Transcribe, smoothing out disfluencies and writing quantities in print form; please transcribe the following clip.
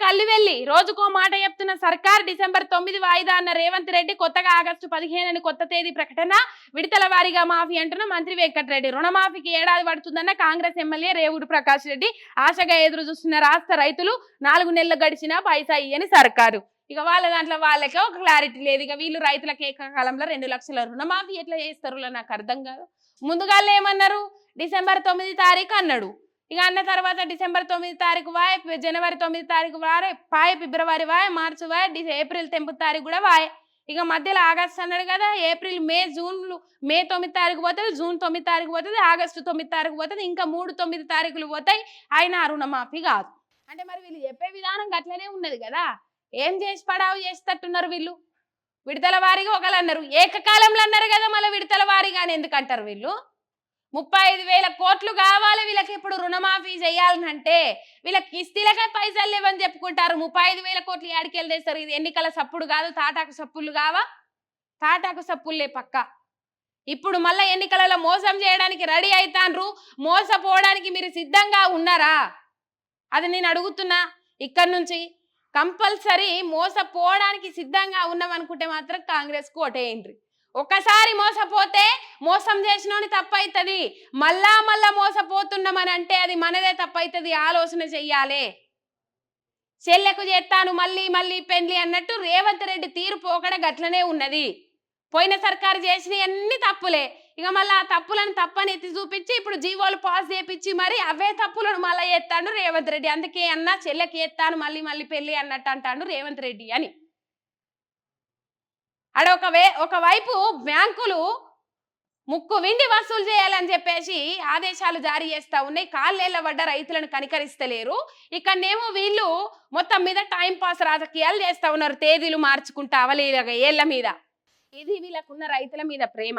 కళ్ళు వెళ్ళి రోజుకో మాట చెప్తున్న సర్కార్ డిసెంబర్ 9 వాయిదా అన్న రేవంత్ రెడ్డి కొత్తగా ఆగస్టు 15 కొత్త తేదీ ప్రకటన విడతల వారీగా మాఫీ అంటున్న మంత్రి వెంకటరెడ్డి రుణమాఫీకి ఏడాది పడుతుందన్న కాంగ్రెస్ ఎమ్మెల్యే రేవుడు ప్రకాష్ రెడ్డి ఆశగా ఎదురు చూస్తున్న రాష్ట్ర రైతులు 4 నెలలు గడిచినా పైసా ఇయ్యని సర్కారు ఇక వాళ్ళ దాంట్లో వాళ్ళకే ఒక క్లారిటీ లేదు ఇక వీళ్ళు రైతులకు ఏకకాలంలో 2 లక్షల రుణమాఫీ ఎట్లా చేస్తారో నాకు అర్థం కాదు ముందుగా ఏమన్నారు డిసెంబర్ 9 తారీఖు అన్నాడు ఇక అన్న తర్వాత డిసెంబర్ 9 తారీఖు వాయ్ జనవరి 9 తారీఖు వారే పాయ ఫిబ్రవరి వాయ్ మార్చి వాయ్ ఏప్రిల్ 10 తారీఖు కూడా వాయ్ ఇక మధ్యలో ఆగస్ట్ అన్నాడు కదా ఏప్రిల్ మే జూన్ మే 9 తారీఖు పోతుంది జూన్ 9 తారీఖు పోతుంది ఆగస్టు 9 తారీఖు పోతుంది ఇంకా 3-9 తారీఖులు పోతాయి అయినా రుణమాఫీ కాదు అంటే మరి వీళ్ళు చెప్పే విధానం గట్లనే ఉన్నది కదా ఏం చేసి పడావు చేసేటట్టున్నారు వీళ్ళు విడతల వారీగా ఒకళ్ళు అన్నారు ఏకకాలంలో అన్నారు కదా మళ్ళీ విడతల వారీగా అని ఎందుకంటారు వీళ్ళు 35,000 కోట్లు కావాలి వీళ్ళకి ఇప్పుడు రుణమాఫీ చేయాలంటే వీళ్ళకి కిస్తీలకే పైసలు లేవని చెప్పుకుంటారు 35,000 కోట్లు ఏడికెళ్ళి తెస్తారు ఇది ఎన్నికల సప్పుడు కాదు తాటాకు సప్పులు కావా తాటాకు సప్పులే పక్క ఇప్పుడు మళ్ళీ ఎన్నికలలో మోసం చేయడానికి రెడీ అవుతాన్రు మోసపోవడానికి మీరు సిద్ధంగా ఉన్నారా అది నేను అడుగుతున్నా ఇక్కడ నుంచి కంపల్సరీ మోసపోవడానికి సిద్ధంగా ఉన్నామనుకుంటే మాత్రం కాంగ్రెస్ కు ఓటేయండి ఒకసారి మోసపోతే మోసం చేసినోని తప్పైతుంది మళ్ళా మోసపోతున్నామని అంటే అది మనదే తప్పైతుంది ఆలోచన చెయ్యాలి చెల్లెకు చేస్తాను మళ్ళీ పెండ్లి అన్నట్టు రేవంత్ రెడ్డి తీరు పోకడ గట్లనే ఉన్నది పోయిన సర్కారు చేసిన అన్ని తప్పులే ఇక మళ్ళీ ఆ తప్పులను తప్పని ఎత్తి చూపించి ఇప్పుడు జీవోలు పాస్ చేపించి మరి అవే తప్పులను మళ్ళీ ఎత్తాడు రేవంత్ రెడ్డి అందుకే అన్నా చెల్లెకి ఎత్తాను మళ్ళీ పెళ్లి అన్నట్టు అంటాడు రేవంత్ రెడ్డి అని అడ ఒకవైపు బ్యాంకులు ముక్కు విండి వసూలు చేయాలని చెప్పేసి ఆదేశాలు జారీ చేస్తా ఉన్నాయి కాళ్ళేళ్ల పడ్డ రైతులను కనికరిస్తలేరు ఇక్కడనేమో వీళ్ళు మొత్తం మీద టైం పాస్ రాజకీయాలు చేస్తా ఉన్నారు తేదీలు మార్చుకుంటా అవలేగా ఏళ్ల మీద ఇది వీళ్ళకున్న రైతుల మీద ప్రేమ